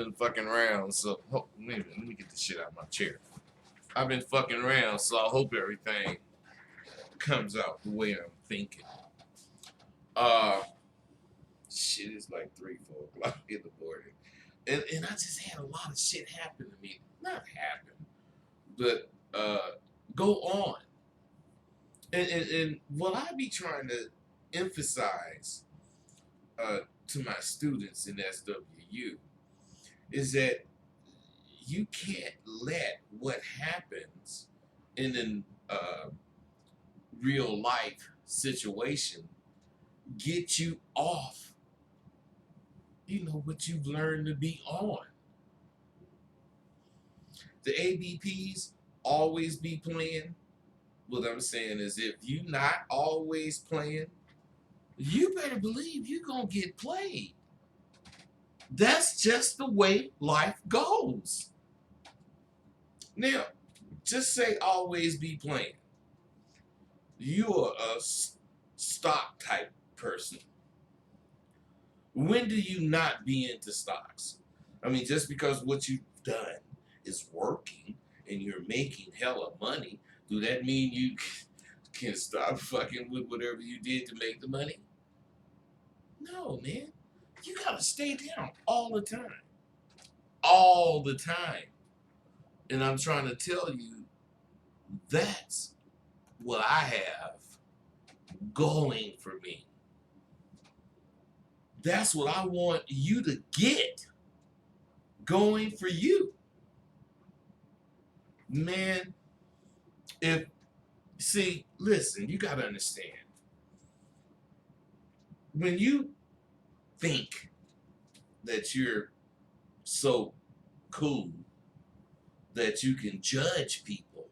been fucking around, so wait a minute, let me get this shit out of my chair. I've been fucking around, so I hope everything comes out the way I'm thinking. Uh, shit is like 3, 4 o'clock in the morning, and I just had a lot of shit happen to me. Not happen, but go on. And what I be trying to emphasize to my students in SWU is that you can't let what happens in an real life situation get you off, what you've learned to be on. The ABPs always be playing. What I'm saying is if you not always playing, you better believe you're going to get played. That's just the way life goes. Now, just say always be playing. You're a stock type person. When do you not be into stocks? I mean, just because what you've done is working and you're making hella money, do that mean you can stop fucking with whatever you did to make the money? No, man. You gotta stay down all the time. All the time. And I'm trying to tell you, that's what I have going for me. That's what I want you to get going for you. Man, listen, you got to understand. When you think that you're so cool that you can judge people,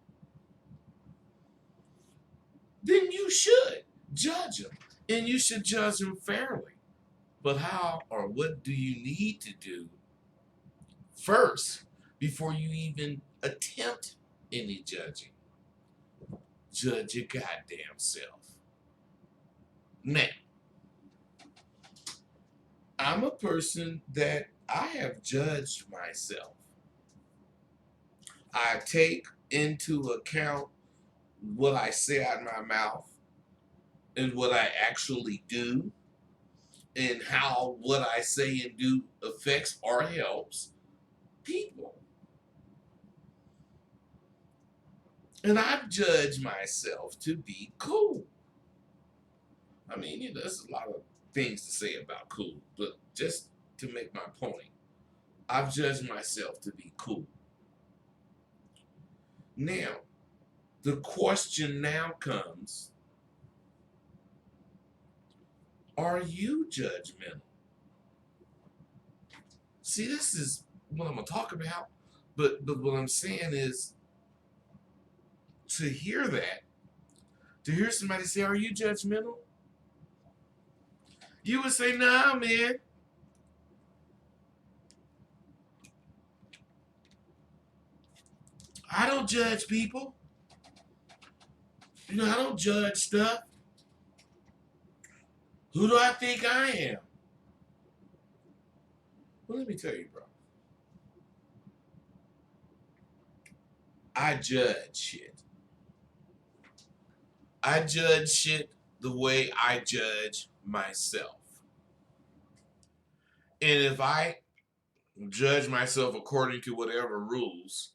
then you should judge them. And you should judge them fairly. But how or what do you need to do first before you even attempt any judging? Judge your goddamn self. Now, I'm a person that I have judged myself. I take into account what I say out of my mouth and what I actually do and how what I say and do affects or helps people. And I've judged myself to be cool. I mean, there's a lot of things to say about cool, but just to make my point, I've judged myself to be cool. Now, the question now comes, are you judgmental? See, this is what I'm going to talk about, but what I'm saying is, to hear that, to hear somebody say, are you judgmental? You would say, nah, man. I don't judge people. I don't judge stuff. Who do I think I am? Well, let me tell you, bro. I judge shit. I judge shit the way I judge myself. And if I judge myself according to whatever rules,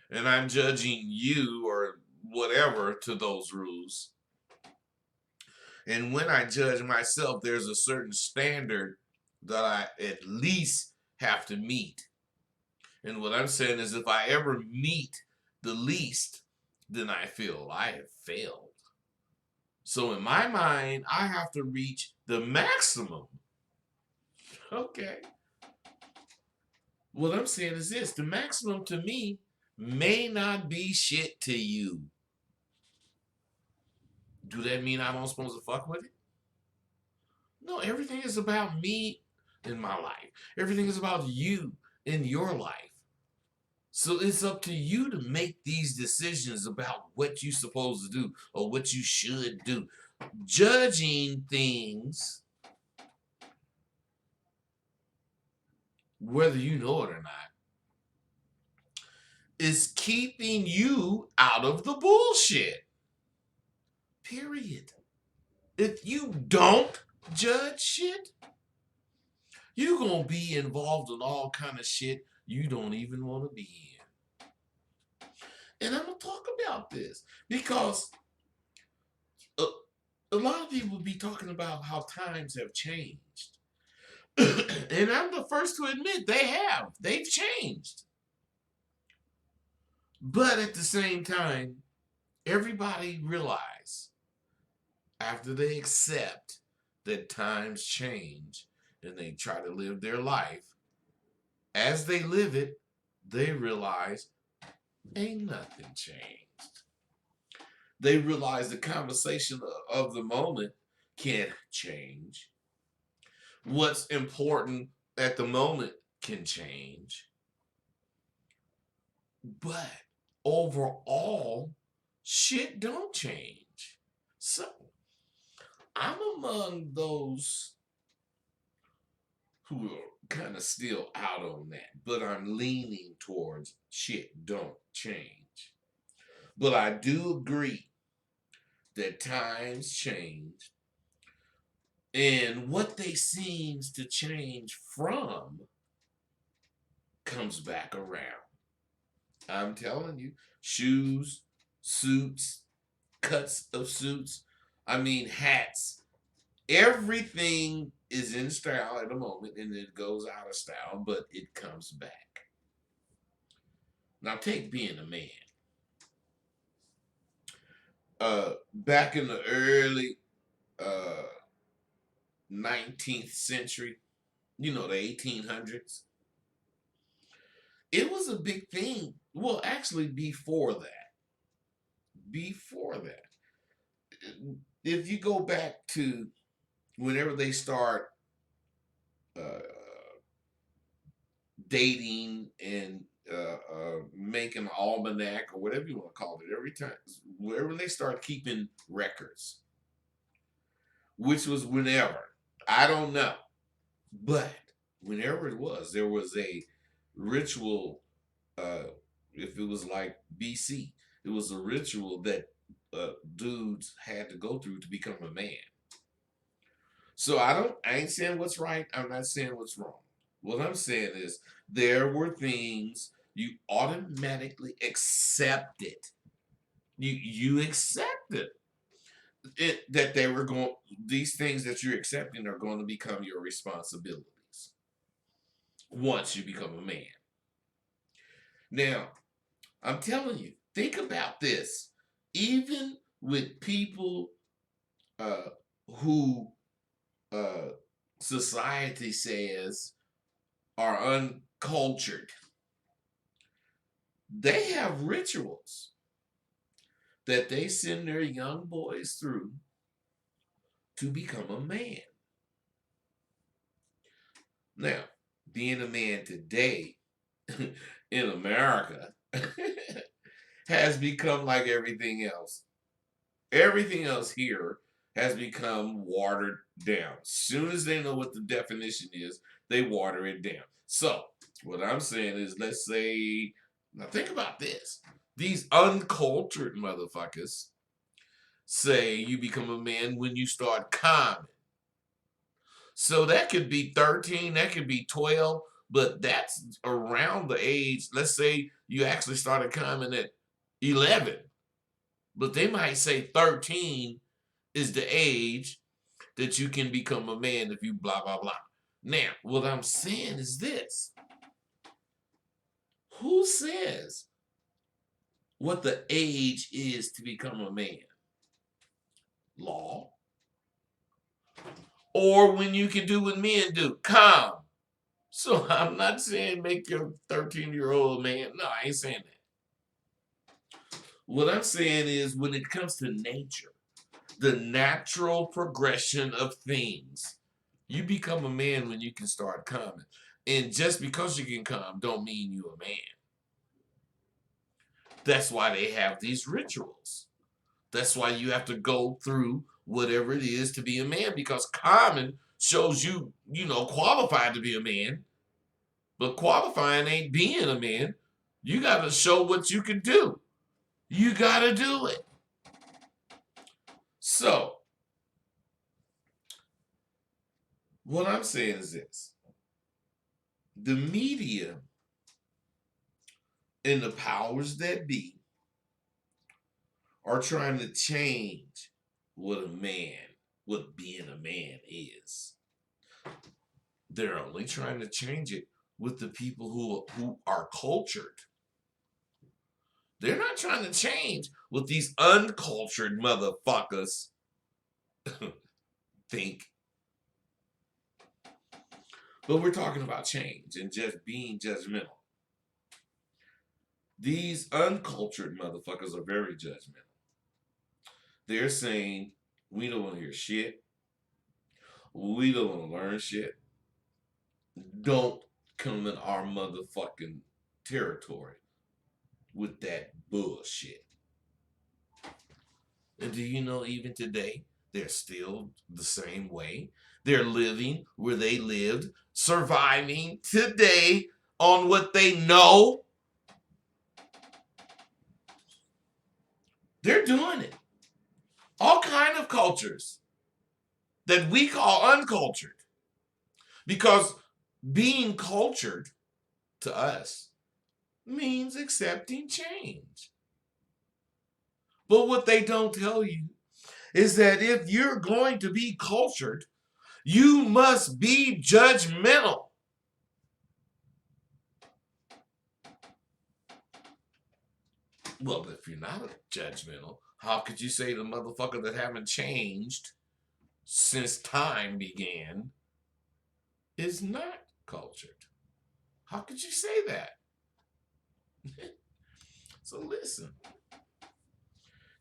and I'm judging you or whatever to those rules, and when I judge myself, there's a certain standard that I at least have to meet. And what I'm saying is if I ever meet the least, then I feel I have failed. So in my mind, I have to reach the maximum. Okay. What I'm saying is this, the maximum to me may not be shit to you. Do that mean I'm not supposed to fuck with it? No, everything is about me in my life. Everything is about you in your life. So it's up to you to make these decisions about what you're supposed to do or what you should do. Judging things whether you know it or not, is keeping you out of the bullshit. Period. If you don't judge shit, you're gonna be involved in all kind of shit you don't even want to be in. And I'm gonna talk about this because a lot of people be talking about how times have changed. And I'm the first to admit they have. They've changed. But at the same time, everybody realize after they accept that times change and they try to live their life, as they live it, they realize ain't nothing changed. They realize the conversation of the moment can't change. What's important at the moment can change. But overall, shit don't change. So I'm among those who are kind of still out on that, but I'm leaning towards shit don't change. But I do agree that times change, and what they seems to change from comes back around. I'm telling you, shoes, suits, cuts of suits, I mean hats, everything is in style at the moment and it goes out of style, but it comes back. Now take being a man. Back in the early 19th century, you know, the 1800s, it was a big thing. Well, actually, before that, if you go back to whenever they start uh, dating and making an almanac or whatever you want to call it, every time, wherever they start keeping records, which was whenever, I don't know, but whenever it was, there was a ritual. If it was like BC, it was a ritual that dudes had to go through to become a man. So I ain't saying what's right. I'm not saying what's wrong. What I'm saying is there were things you automatically accepted. You accepted it that they were going. These things that you're accepting are going to become your responsibilities once you become a man. Now, I'm telling you, think about this. Even with people uh, who uh, society says are uncultured, they have rituals that they send their young boys through to become a man. Now, being a man today in America has become like everything else. Everything else here has become watered down. As soon as they know what the definition is, they water it down. So, what I'm saying is, let's say, now think about this. These uncultured motherfuckers say you become a man when you start common. So that could be 13, that could be 12, but that's around the age. Let's say you actually started common at 11, but they might say 13 is the age that you can become a man if you blah, blah, blah. Now, what I'm saying is this. Who says what the age is to become a man? Law. Or when you can do what men do, calm. So I'm not saying make your 13-year-old man. No, I ain't saying that. What I'm saying is when it comes to nature, the natural progression of things, you become a man when you can start calming. And just because you can calm don't mean you're a man. That's why they have these rituals. That's why you have to go through whatever it is to be a man, because common shows you, qualified to be a man. But qualifying ain't being a man. You got to show what you can do. You got to do it. So, what I'm saying is this. The media and the powers that be are trying to change what being a man is. They're only trying to change it with the people who are cultured. They're not trying to change what these uncultured motherfuckers think. But we're talking about change and just being judgmental. These uncultured motherfuckers are very judgmental. They're saying, we don't want to hear shit. We don't want to learn shit. Don't come in our motherfucking territory with that bullshit. And do you know, even today, they're still the same way? They're living where they lived, surviving today on what they know. They're doing it. All kind of cultures that we call uncultured. Because being cultured to us means accepting change. But what they don't tell you is that if you're going to be cultured, you must be judgmental. Well, if you're not judgmental, how could you say the motherfucker that haven't changed since time began is not cultured? How could you say that? So listen,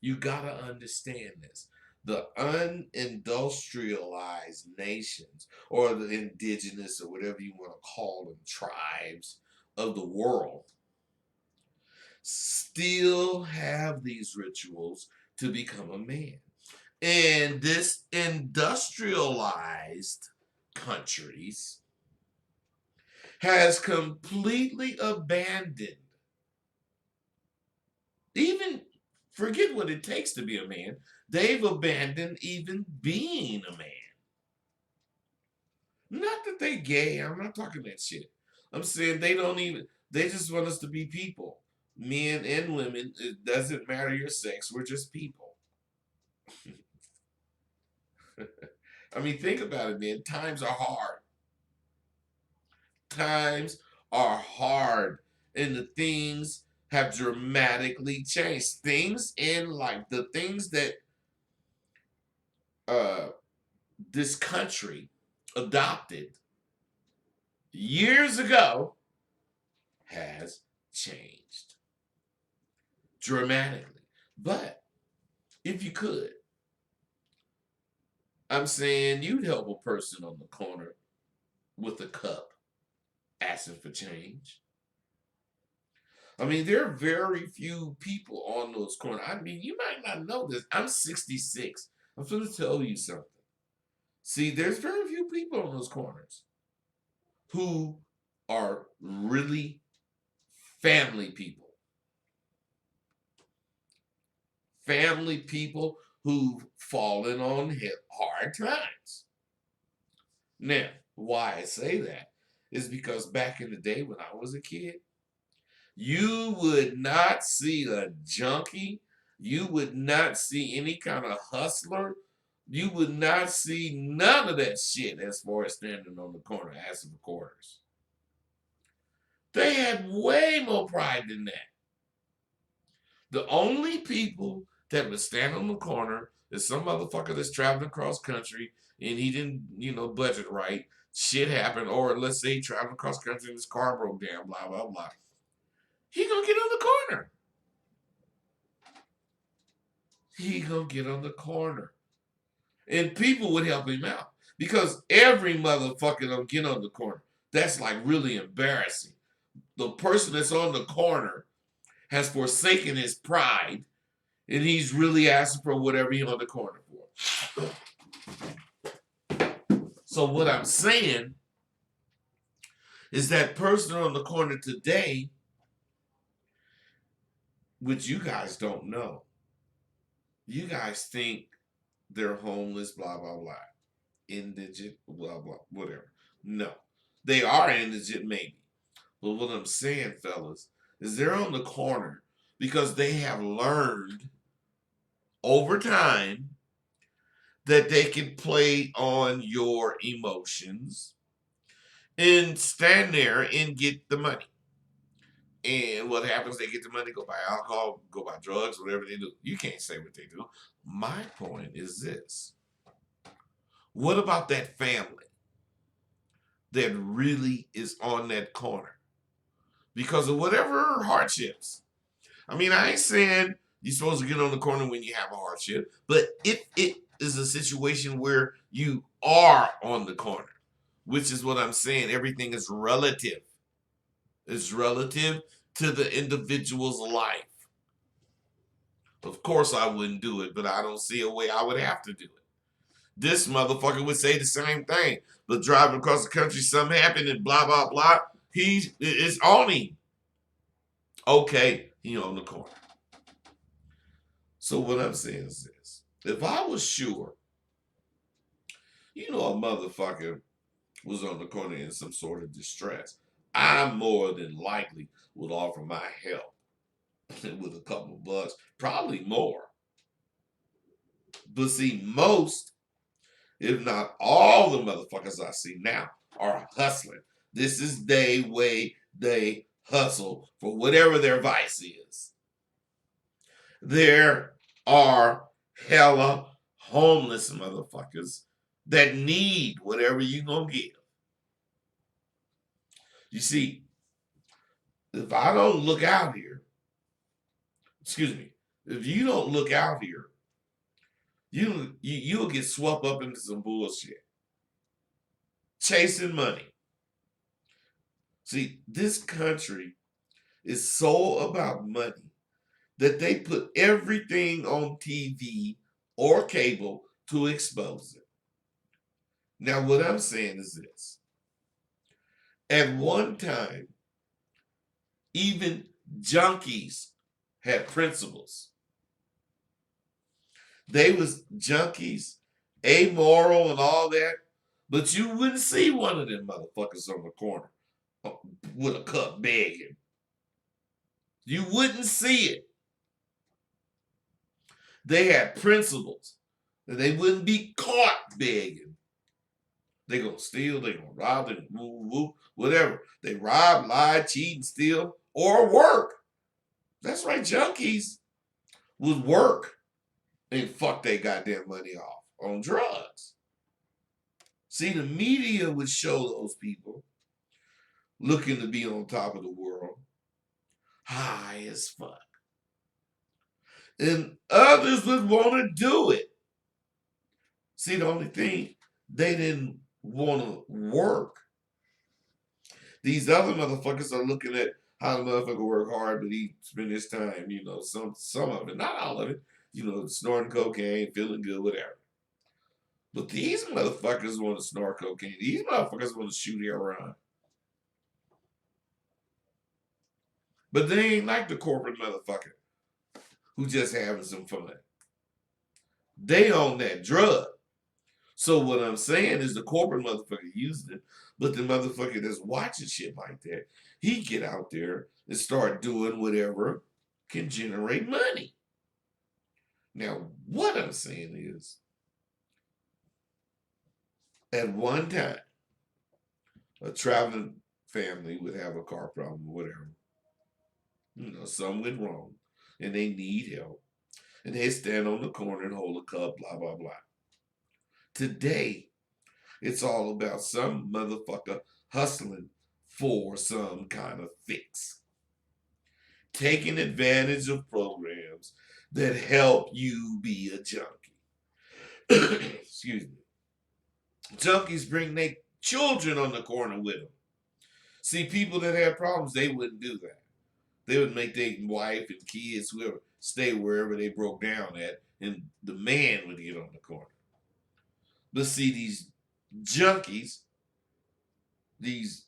you gotta understand this. The unindustrialized nations, or the indigenous, or whatever you want to call them, tribes of the world, still have these rituals to become a man. And this industrialized countries has completely abandoned, even forget what it takes to be a man, they've abandoned even being a man. Not that they gay, I'm not talking that shit. I'm saying they just want us to be people. Men and women, it doesn't matter your sex, we're just people. I mean, think about it, man. Times are hard. Times are hard. And the things have dramatically changed. Things in life, the things that this country adopted years ago has changed dramatically. But if you could, I'm saying you'd help a person on the corner with a cup asking for change. I mean, there are very few people on those corners. I mean, you might not know this. I'm 66. I'm going to tell you something. See, there's very few people on those corners who are really family people. Family people who've fallen on hard times. Now, why I say that is because back in the day when I was a kid, you would not see a junkie. You would not see any kind of hustler. You would not see none of that shit as far as standing on the corner asking for quarters. They had way more pride than that. The only people that would stand on the corner is some motherfucker that's traveling across country and he didn't, budget right. Shit happened, or let's say he traveled across country and his car broke down, blah, blah, blah. He gonna get on the corner. He gonna get on the corner. And people would help him out. Because every motherfucker don't get on the corner. That's like really embarrassing. The person that's on the corner has forsaken his pride and he's really asking for whatever he's on the corner for. So what I'm saying is that person on the corner today, which you guys don't know. You guys think they're homeless, blah, blah, blah. Indigent, blah, blah, whatever. No. They are indigent, maybe. But what I'm saying, fellas, is they're on the corner because they have learned over time that they can play on your emotions and stand there and get the money. And what happens? They get the money, go buy alcohol, go buy drugs, whatever they do. You can't say what they do. My point is this. What about that family that really is on that corner because of whatever hardships? I mean, I ain't saying you're supposed to get on the corner when you have a hardship, but if it is a situation where you are on the corner, which is what I'm saying, everything is relative. It's relative to the individual's life. Of course, I wouldn't do it, but I don't see a way I would have to do it. This motherfucker would say the same thing, but driving across the country, something happened and blah, blah, blah. It's on him. Okay, he on the corner. So what I'm saying is this. If I was sure, a motherfucker was on the corner in some sort of distress, I more than likely would offer my help with a couple of bucks, probably more. But see, most, if not all the motherfuckers I see now are hustling. This is the way they hustle for whatever their vice is. There are hella homeless motherfuckers that need whatever you gonna give. You see, if I don't look out here, if you don't look out here, you'll get swept up into some bullshit. Chasing money. See, this country is so about money that they put everything on TV or cable to expose it. Now, what I'm saying is this. At one time, even junkies had principles. They was junkies, amoral and all that, but you wouldn't see one of them motherfuckers on the corner with a cup begging. You wouldn't see it. They had principles that they wouldn't be caught begging. They gonna steal, they gonna rob, they gonna woo, whatever. They rob, lie, cheat, and steal, or work. That's right, junkies would work and fuck their goddamn money off on drugs. See, the media would show those people looking to be on top of the world, high as fuck. And others would want to do it. See, the only thing, they didn't want to work. These other motherfuckers are looking at how the motherfucker work hard, but he spend his time, some of it, not all of it, snorting cocaine, feeling good, whatever. But these motherfuckers want to snort cocaine. These motherfuckers want to shoot around. But they ain't like the corporate motherfucker who just having some fun. They on that drug. So what I'm saying is the corporate motherfucker using it, but the motherfucker that's watching shit like that, he get out there and start doing whatever can generate money. Now, what I'm saying is, at one time, a traveling family would have a car problem or whatever. Something went wrong and they need help. And they stand on the corner and hold a cup, blah, blah, blah. Today, it's all about some motherfucker hustling for some kind of fix. Taking advantage of programs that help you be a junkie. Excuse me. Junkies bring their children on the corner with them. See, people that have problems, they wouldn't do that. They would make their wife and kids, whoever, stay wherever they broke down at, and the man would get on the corner. But see, these junkies, these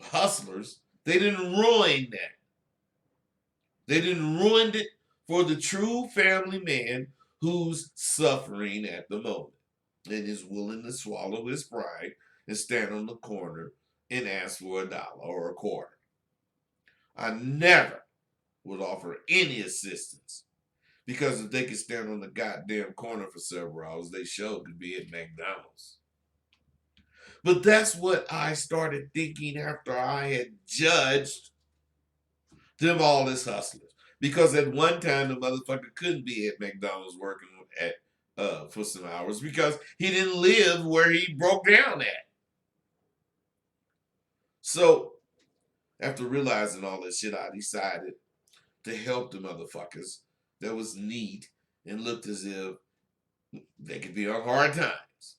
hustlers, they didn't ruin that. They didn't ruin it for the true family man who's suffering at the moment and is willing to swallow his pride and stand on the corner and ask for $1 or a quarter. I never would offer any assistance because if they could stand on the goddamn corner for several hours, they sure could be at McDonald's. But that's what I started thinking after I had judged them all as hustlers. Because at one time the motherfucker couldn't be at McDonald's working at for some hours because he didn't live where he broke down at. So after realizing all that shit, I decided to help the motherfuckers that was neat and looked as if they could be on hard times.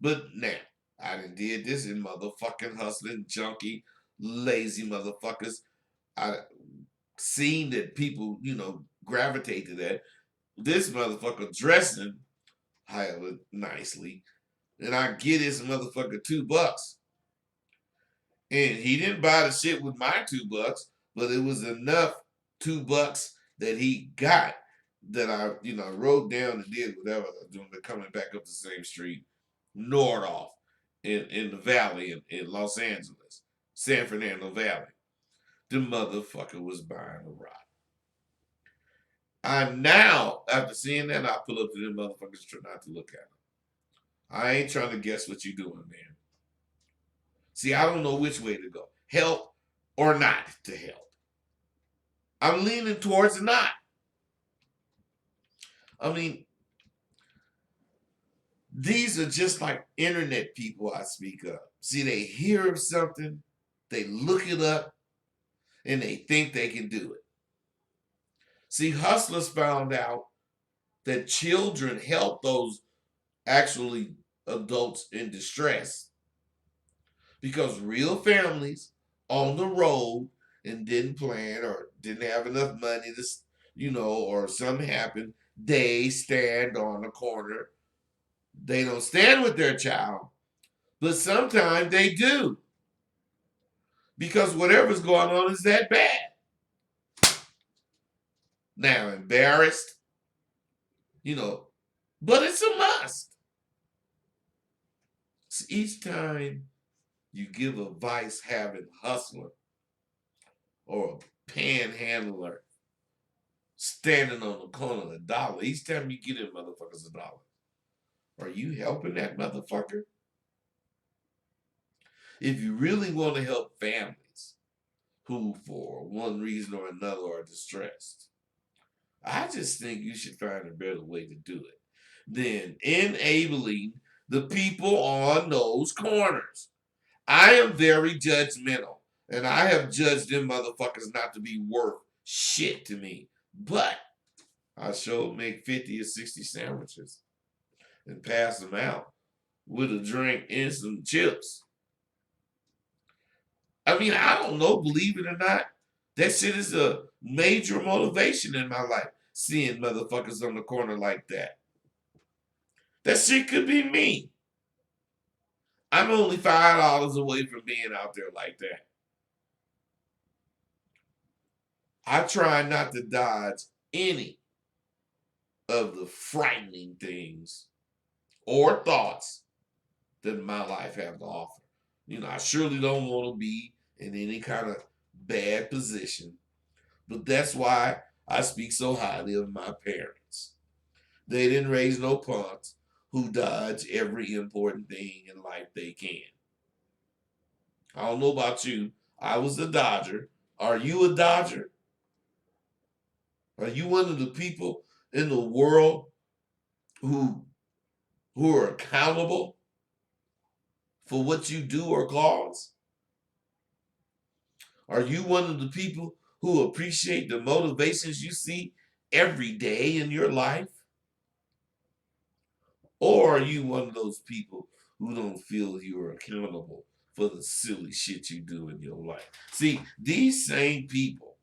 But now, I done did this in motherfucking hustling, junkie, lazy motherfuckers. I seen that people, gravitate to that. This motherfucker dressing highly nicely, and I get this motherfucker $2. And he didn't buy the shit with my $2, but it was enough $2 that he got that I, wrote down and did whatever I was doing, but coming back up the same street, Nordoff, in the valley in Los Angeles, San Fernando Valley. The motherfucker was buying a rock. I now, after seeing that, I pull up to them motherfuckers, try not to look at them. I ain't trying to guess what you doing, man. See, I don't know which way to go. Help or not to help. I'm leaning towards not. I mean, these are just like internet people I speak of. See, they hear of something, they look it up, and they think they can do it. See, hustlers found out that children help those actually adults in distress because real families on the road and didn't plan or didn't have enough money to, or something happened, they stand on the corner. They don't stand with their child, but sometimes they do because whatever's going on is that bad. Now, embarrassed, but it's a must. So each time you give a vice having hustler or a panhandler standing on the corner of $1, each time you give them motherfuckers $1, are you helping that motherfucker? If you really want to help families who, for one reason or another, are distressed, I just think you should find a better way to do it than enabling the people on those corners. I am very judgmental, and I have judged them motherfuckers not to be worth shit to me. But I sure make 50 or 60 sandwiches and pass them out with a drink and some chips. I mean, I don't know, believe it or not, that shit is a major motivation in my life, seeing motherfuckers on the corner like that. That shit could be me. I'm only $5 away from being out there like that. I try not to dodge any of the frightening things or thoughts that my life have to offer. I surely don't want to be in any kind of bad position, but that's why I speak so highly of my parents. They didn't raise no punks who dodge every important thing in life they can. I don't know about you. I was a dodger. Are you a dodger? Are you one of the people in the world who are accountable for what you do or cause? Are you one of the people who appreciate the motivations you see every day in your life? Or are you one of those people who don't feel you are accountable for the silly shit you do in your life? See, these same people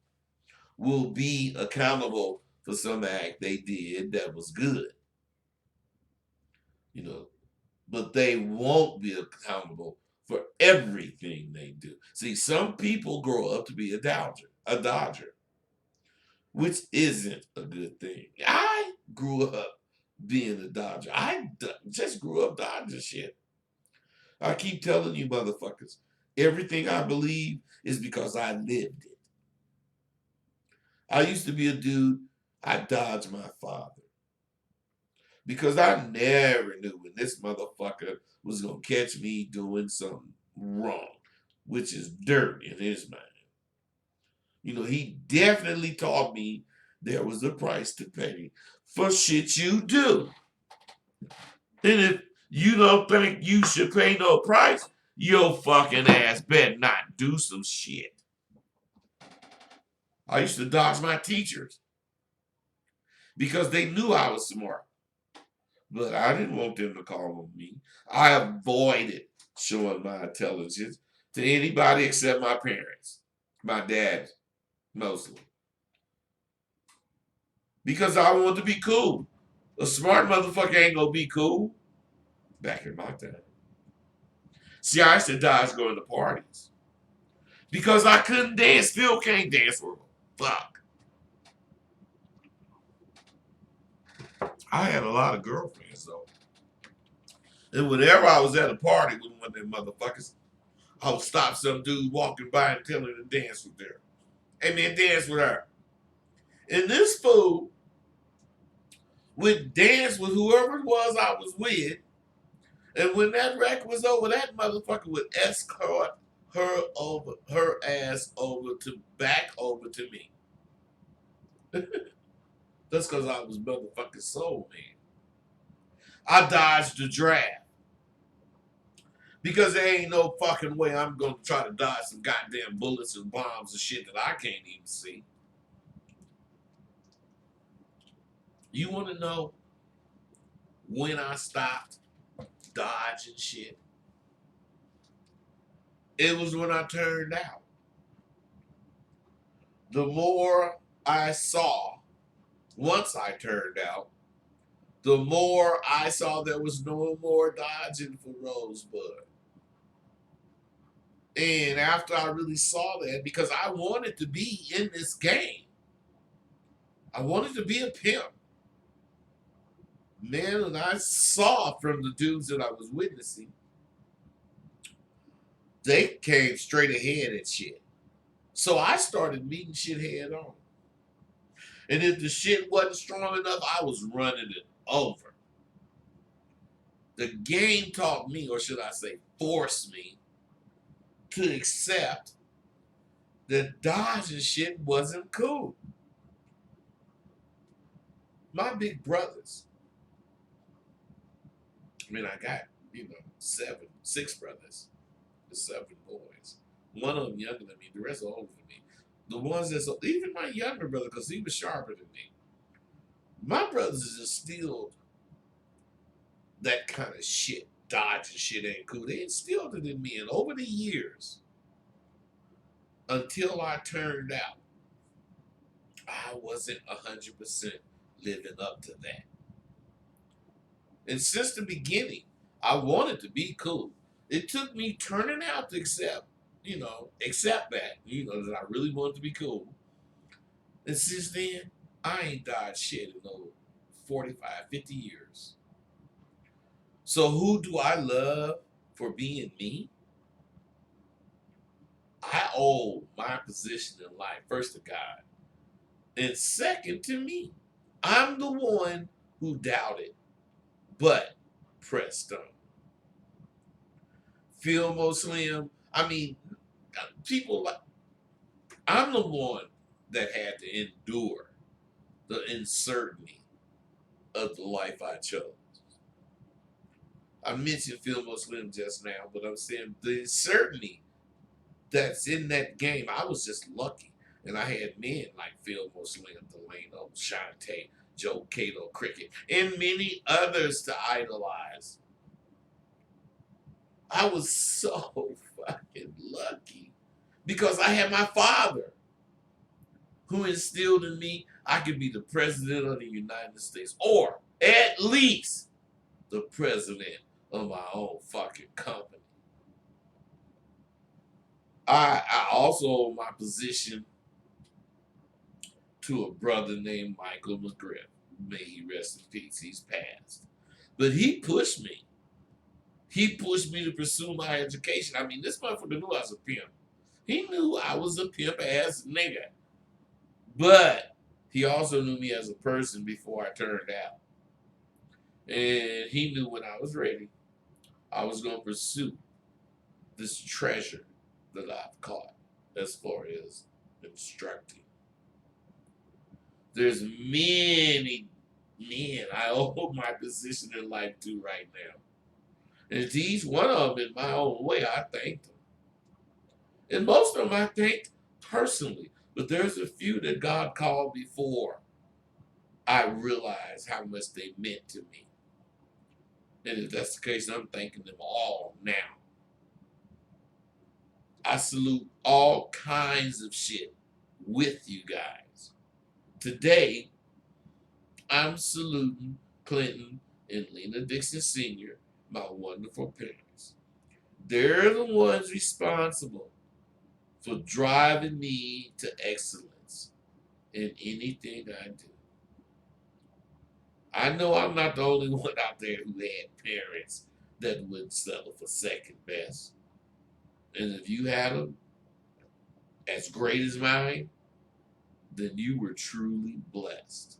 will be accountable for some act they did that was good. But they won't be accountable for everything they do. See, some people grow up to be a Dodger, which isn't a good thing. I grew up being a Dodger. Just grew up dodging shit. I keep telling you, motherfuckers, everything I believe is because I lived it. I used to be a dude, I dodged my father. Because I never knew when this motherfucker was going to catch me doing something wrong, which is dirt in his mind. You know, he definitely taught me there was a price to pay for shit you do. And if you don't think you should pay no price, your fucking ass better not do some shit. I used to dodge my teachers because they knew I was smart. But I didn't want them to call on me. I avoided showing my intelligence to anybody except my parents, my dad, mostly. Because I wanted to be cool. A smart motherfucker ain't gonna be cool. Back in my time. See, I used to dodge going to parties. Because I couldn't dance, still can't dance for a fuck. I had a lot of girlfriends though. And whenever I was at a party with one of them motherfuckers, I would stop some dude walking by and tell her to dance with her. And then dance with her. And this fool would dance with whoever it was I was with. And when that record was over, that motherfucker would escort her ass over to back over to me. That's because I was motherfucking soul man. I dodged the draft. Because there ain't no fucking way I'm gonna try to dodge some goddamn bullets and bombs and shit that I can't even see. You wanna know when I stopped dodging shit? It was when I turned out. The more I saw, once I turned out, the more I saw there was no more dodging for Rosebud. And after I really saw that, because I wanted to be in this game, I wanted to be a pimp. Man, and I saw from the dudes that I was witnessing, they came straight ahead at shit. So I started meeting shit head on. And if the shit wasn't strong enough, I was running it over. The game taught me, or should I say, forced me to accept that dodging shit wasn't cool. My big brothers, I mean, I got, six brothers, the 7 boys. One of them younger than me, the rest are older than me. The ones that's, even my younger brother, because he was sharper than me. My brothers instilled that kind of shit. Dodging shit ain't cool. They instilled it in me. And over the years, until I turned out, I wasn't 100% living up to that. And since the beginning, I wanted to be cool. It took me turning out to accept that, that I really wanted to be cool. And since then, I ain't dodged shit in no 45, 50 years. So who do I love for being me? I owe my position in life first to God, and second to me. I'm the one who doubted, but pressed on. Filmo Slim, I mean, people like, I'm the one that had to endure the uncertainty of the life I chose. I mentioned Filmo Slim just now, but I'm saying the uncertainty that's in that game. I was just lucky. And I had men like Filmo Slim, Delano, Shantae, Joe Cato, Cricket, and many others to idolize. I was so fucking lucky because I had my father who instilled in me I could be the president of the United States, or at least the president of my own fucking company. I also owe my position to a brother named Michael McGriff. May he rest in peace. He's passed. But he pushed me. He pushed me to pursue my education. I mean, this motherfucker knew I was a pimp. He knew I was a pimp ass nigga. But he also knew me as a person before I turned out. And he knew when I was ready, I was going to pursue this treasure that I've caught as far as instructing. There's many men I owe my position in life to right now. And to each one of them in my own way, I thank them. And most of them I thanked personally. But there's a few that God called before I realized how much they meant to me. And if that's the case, I'm thanking them all now. I salute all kinds of shit with you guys. Today, I'm saluting Clinton and Lena Dixon Sr., my wonderful parents. They're the ones responsible for driving me to excellence in anything I do. I know I'm not the only one out there who had parents that wouldn't settle for second best. And if you had them as great as mine, then you were truly blessed.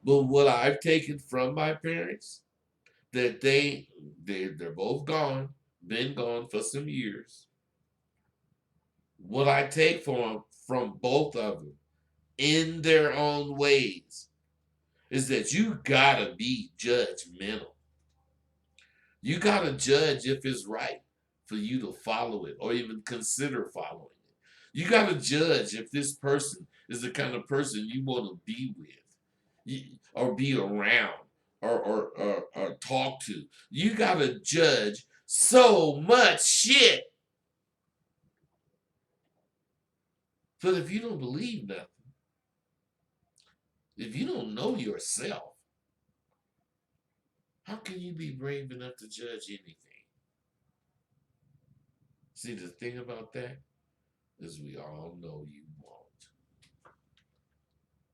But what I've taken from my parents, that they're both gone, been gone for some years. What I take from both of them in their own ways is that you gotta be judgmental. You gotta judge if it's right for you to follow it or even consider following it. You gotta judge if this person is the kind of person you want to be with, or be around, or talk to. You gotta judge so much shit. But if you don't believe nothing, if you don't know yourself, how can you be brave enough to judge anything? See, the thing about that is we all know you won't.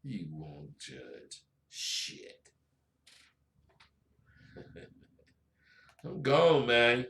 You won't judge shit. I'm gone, man.